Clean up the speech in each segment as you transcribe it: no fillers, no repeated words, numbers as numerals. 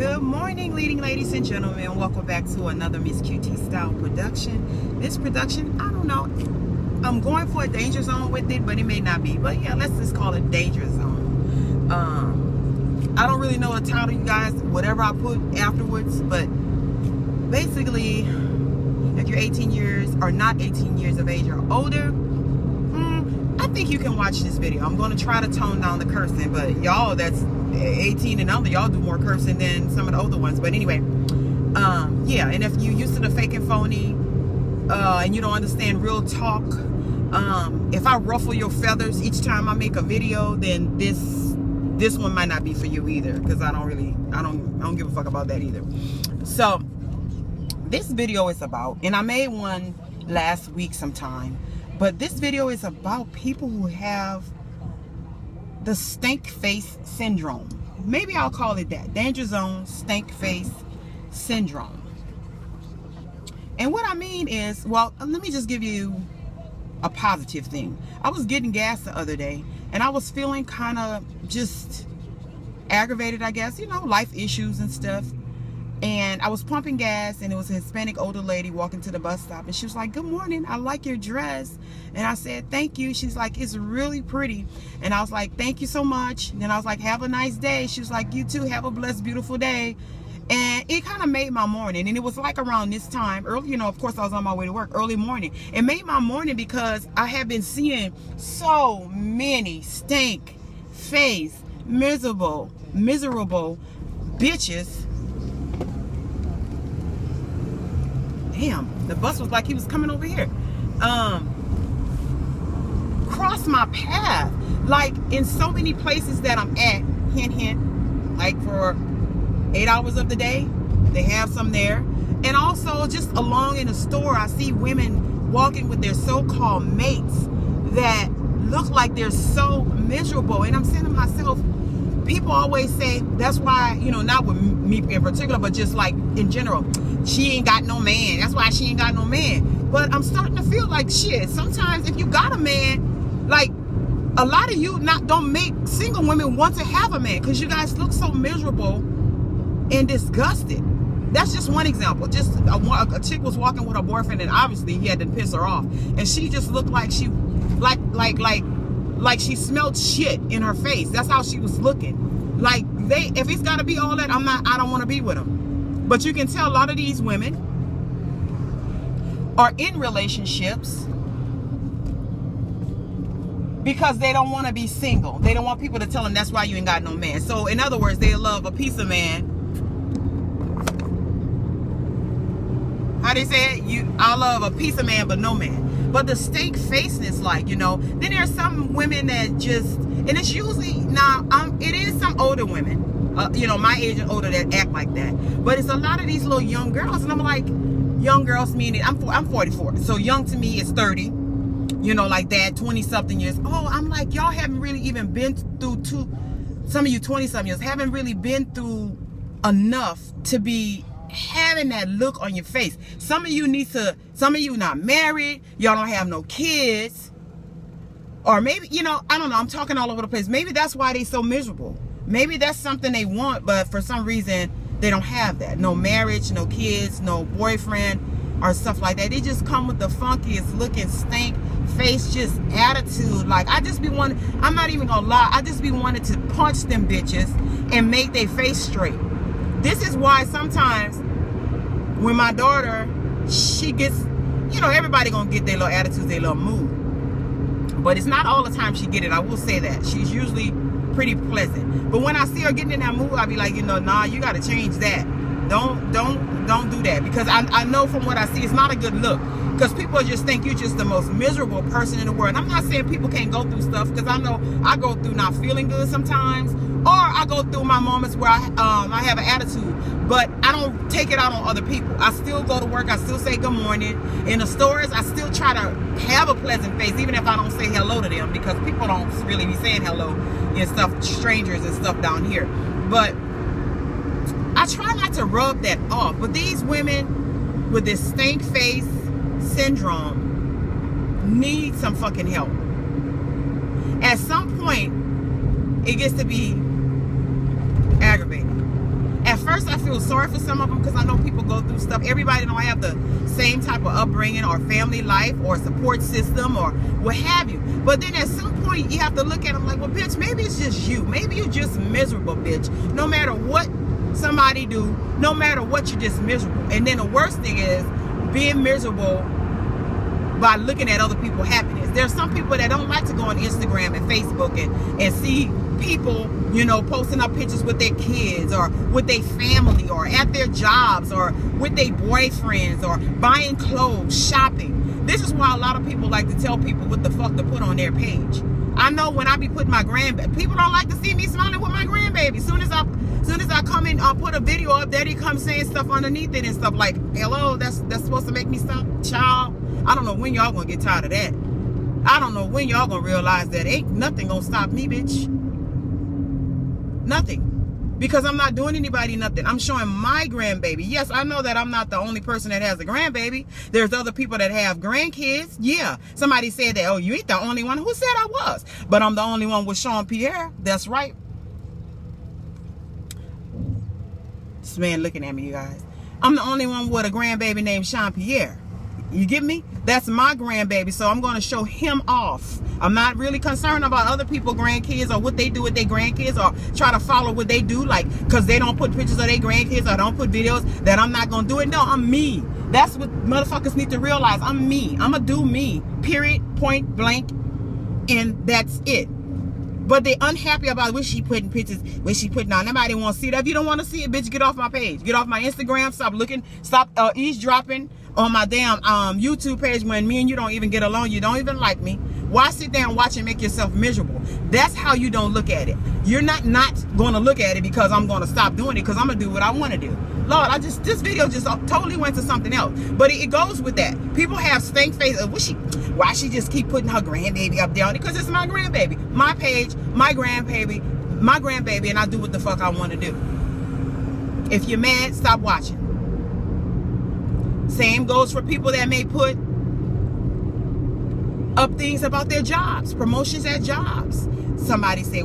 Good morning, leading ladies and gentlemen. Welcome back to another Miss QT style production. This production, I don't know, I'm going for a danger zone with it, but it may not be. But yeah, let's just call it danger zone. I don't really know the title, you guys, whatever I put afterwards, but basically, if you're 18 years or not 18 years of age or older, I think you can watch this video. I'm going to try to tone down the cursing, but y'all that's 18 and under, y'all do more cursing than some of the older ones. But anyway, yeah, and if you're used to the fake and phony, and you don't understand real talk, if I ruffle your feathers each time I make a video, then this one might not be for you either, because I don't give a fuck about that either. So this video is about, and I made one last week sometime, but this video is about people who have the stank face syndrome. Maybe I'll call it that. Danger zone stank face syndrome. And what I mean is, well, let me just give you a positive thing. I was getting gas the other day and I was feeling kind of just aggravated, I guess, you know, life issues and stuff. And I was pumping gas, and it was a Hispanic older lady walking to the bus stop, and she was like, "Good morning, I like your dress." And I said, "Thank you." She's like, "It's really pretty." And I was like, "Thank you so much." And then I was like, "Have a nice day." She was like, "You too, have a blessed, beautiful day." And it kind of made my morning. And it was like around this time, early, you know, of course I was on my way to work, early morning. It made my morning because I had been seeing so many stank face, miserable bitches. Damn, the bus was like he was coming over here. Cross my path. Like in so many places that I'm at, hint, hint, like for 8 hours of the day, they have some there. And also just along in the store, I see women walking with their so-called mates that look like they're so miserable. And I'm saying to myself, people always say, that's why, you know, not with me in particular, but just like in general, she ain't got no man. That's why she ain't got no man. But I'm starting to feel like shit. Sometimes if you got a man, like a lot of you don't make single women want to have a man because you guys look so miserable and disgusted. That's just one example. Just a chick was walking with her boyfriend, and obviously he had to piss her off, and she just looked like she like she smelled shit in her face. That's how she was looking. Like if it's got to be all that, I don't want to be with them. But you can tell a lot of these women are in relationships because they don't want to be single. They don't want people to tell them that's why you ain't got no man. So in other words, they love a piece of man. How they say it? I love a piece of man but no man. But the stank faceness, like, you know, then there's some women that just, and it's usually, now, it is some older women, you know, my age and older, that act like that. But it's a lot of these little young girls, and I'm like, young girls meaning, I'm 44, so young to me is 30, you know, like that, 20-something years. Oh, I'm like, y'all haven't really even been through some of you 20-something years, haven't really been through enough to be having that look on your face. Some of you not married, y'all don't have no kids, or maybe, you know, I don't know, I'm talking all over the place. Maybe that's why they so miserable. Maybe that's something they want, but for some reason they don't have that. No marriage, no kids, no boyfriend or stuff like that. They just come with the funkiest looking stank face, just attitude. Like, I just be wanting, I'm not even gonna lie, I just be wanting to punch them bitches and make their face straight. This is why sometimes when my daughter, she gets, you know, everybody gonna get their little attitudes, their little mood. But it's not all the time she get it, I will say that. She's usually pretty pleasant. But when I see her getting in that mood, I be like, you know, nah, you gotta change that. Don't do that. Because I know from what I see, it's not a good look. Because people just think you're just the most miserable person in the world. And I'm not saying people can't go through stuff, because I know I go through not feeling good sometimes, or I go through my moments where I have an attitude, but I don't take it out on other people. I still go to work, I still say good morning. In the stores, I still try to have a pleasant face, even if I don't say hello to them, because people don't really be saying hello and stuff, strangers and stuff down here. But I try not to rub that off. But these women with this stank face syndrome need some fucking help. At some point, it gets to be aggravating. At first, I feel sorry for some of them because I know people go through stuff. Everybody don't have the same type of upbringing or family life or support system or what have you. But then at some point you have to look at them like, well, bitch, maybe it's just you. Maybe you're just miserable, bitch. No matter what somebody do, no matter what, you're just miserable. And then the worst thing is being miserable by looking at other people's happiness. There's some people that don't like to go on Instagram and Facebook and see people, you know, posting up pictures with their kids or with their family or at their jobs or with their boyfriends or buying clothes, shopping. This is why a lot of people like to tell people what the fuck to put on their page. I know when I be putting my grandbaby, people don't like to see me smiling with my grandbaby. Soon as I come in, I'll put a video up there, they come saying stuff underneath it and stuff like, hello, that's supposed to make me stop, child. I don't know when y'all gonna get tired of that. I don't know when y'all gonna realize that ain't nothing gonna stop me, bitch. Nothing. Because I'm not doing anybody nothing. I'm showing my grandbaby. Yes, I know that I'm not the only person that has a grandbaby. There's other people that have grandkids. Yeah. Somebody said that, oh, you ain't the only one. Who said I was? But I'm the only one with Sean Pierre. That's right. This man looking at me, you guys. I'm the only one with a grandbaby named Sean Pierre. You get me? That's my grandbaby, so I'm going to show him off. I'm not really concerned about other people's grandkids or what they do with their grandkids or try to follow what they do, like, because they don't put pictures of their grandkids or don't put videos, that I'm not going to do it. No, I'm me. That's what motherfuckers need to realize. I'm me. I'm going to do me. Period. Point blank. And that's it. But they're unhappy about what she putting pictures, what she putting on. Nobody want to see that. If you don't want to see it, bitch, get off my page. Get off my Instagram. Stop looking. Stop eavesdropping on my damn YouTube page when me and you don't even get along. You don't even like me. Why sit there and watch and make yourself miserable? That's how you don't look at it. You're not going to look at it because I'm going to stop doing it because I'm going to do what I want to do. Lord, this video just totally went to something else. But it goes with that. People have stank face. Why she just keep putting her grandbaby up there? Because it's my grandbaby. My page, my grandbaby, and I do what the fuck I want to do. If you're mad, stop watching. Same goes for people that may put up things about their jobs, promotions at jobs. Somebody said,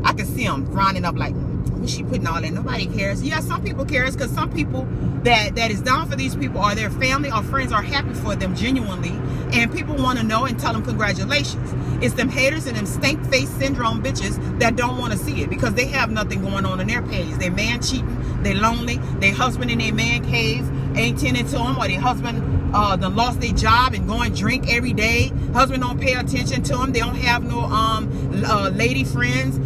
I can see them grinding up like, what's she putting all that? Nobody cares. Yeah, some people cares because some people that is down for these people or their family or friends are happy for them genuinely, and people want to know and tell them congratulations. It's them haters and them stank face syndrome bitches that don't want to see it because they have nothing going on in their page. Their man cheating, they lonely, their husband in their man cave ain't tending to them, or their husband done lost their job and going drink every day. Husband don't pay attention to them. They don't have no lady friends.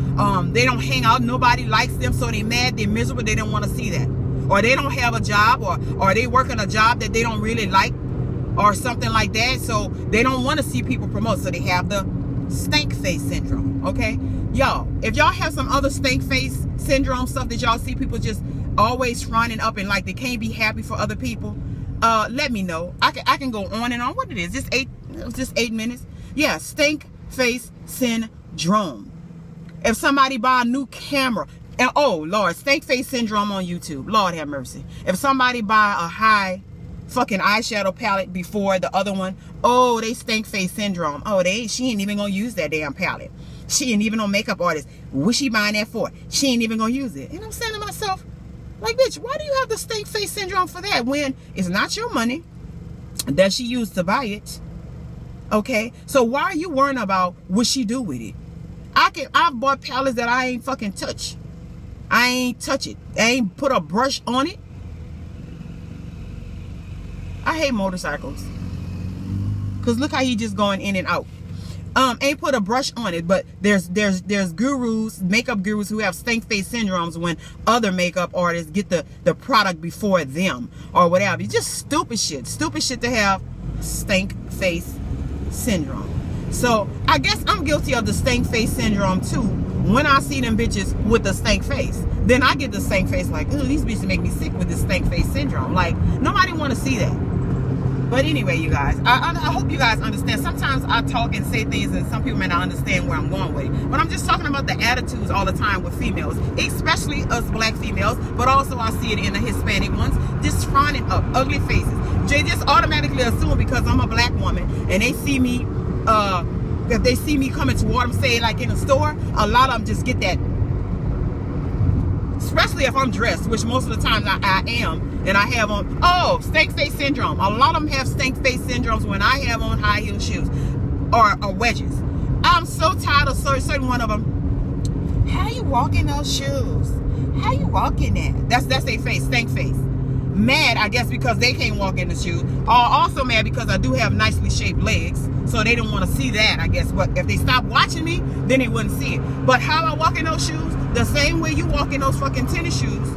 They don't hang out. Nobody likes them, so they mad, they miserable. They don't want to see that. Or they don't have a job, or they working a job that they don't really like, or something like that. So they don't want to see people promote. So they have the stank face syndrome. Okay, y'all. If y'all have some other stank face syndrome stuff that y'all see people just always fronting up and like they can't be happy for other people, let me know. I can go on and on. What it is? Just 8 minutes. Yeah, stank face syndrome. If somebody buy a new camera, and oh Lord, stank face syndrome on YouTube. Lord have mercy. If somebody buy a high fucking eyeshadow palette before the other one, oh, they stank face syndrome. Oh, she ain't even gonna use that damn palette. She ain't even no makeup artist. What she buying that for? She ain't even gonna use it. And I'm saying to myself, like, bitch, why do you have the stank face syndrome for that when it's not your money that she used to buy it? Okay, so why are you worrying about what she do with it? I've bought palettes that I ain't fucking touch. I ain't touch it. I ain't put a brush on it. I hate motorcycles. Cause look how he just going in and out. Ain't put a brush on it, but there's gurus, makeup gurus who have stank face syndromes when other makeup artists get the product before them or whatever. It's just stupid shit to have stank face syndrome. So I guess I'm guilty of the stank face syndrome too. When I see them bitches with the stank face, then I get the stank face like, ooh, these bitches make me sick with this stank face syndrome. Like, nobody want to see that. But anyway, you guys, I hope you guys understand. Sometimes I talk and say things and some people may not understand where I'm going with it. But I'm just talking about the attitudes all the time with females, especially us black females, but also I see it in the Hispanic ones, just frowning up, ugly faces. They just automatically assume because I'm a black woman and they see me, if they see me coming toward them, say like in a store, a lot of them just get that. Especially especially if I'm dressed, which most of the times I am, and I have on, oh, stank face syndrome. A lot of them have stank face syndromes when I have on high heel shoes or wedges. I'm so tired of certain one of them. How you walk in those shoes? How you walk in that? That's their face, stank face. Mad, I guess, because they can't walk in the shoes. Also mad because I do have nicely shaped legs, so they don't want to see that, I guess. But if they stop watching me, then they wouldn't see it. But how I walk in those shoes, the same way you walk in those fucking tennis shoes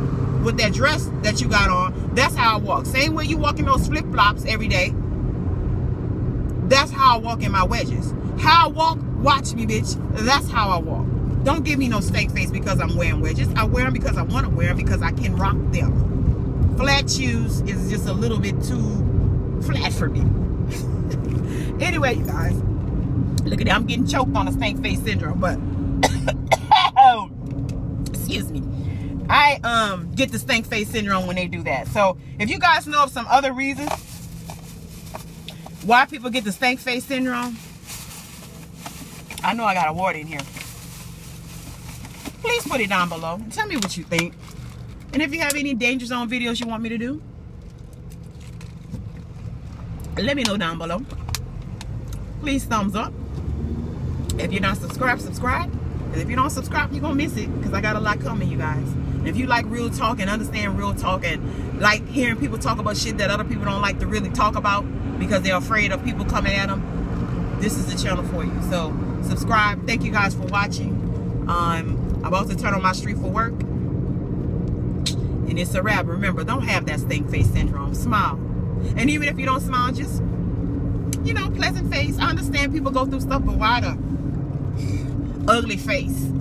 with that dress that you got on, that's how I walk. Same way you walk in those flip-flops every day, that's how I walk in my wedges. How I walk, watch me, bitch. That's how I walk. Don't give me no stank face because I'm wearing wedges. I wear them because I want to wear them, because I can rock them. Flat shoes is just a little bit too flat for me. Anyway, you guys, look at that. I'm getting choked on the stank face syndrome, but excuse me. I get the stank face syndrome when they do that. So if you guys know of some other reasons why people get the stank face syndrome, I know I got a word in here. Please put it down below and tell me what you think. And if you have any danger zone videos you want me to do, let me know down below. Please thumbs up. If you're not subscribed, subscribe. And if you don't subscribe, you're going to miss it, because I got a lot coming, you guys. And if you like real talk and understand real talk and like hearing people talk about shit that other people don't like to really talk about because they're afraid of people coming at them, this is the channel for you. So subscribe. Thank you guys for watching. I'm about to turn on my street for work. And it's a wrap. Remember, don't have that stank face syndrome. Smile. And even if you don't smile, just, you know, pleasant face. I understand people go through stuff, but why the ugly face?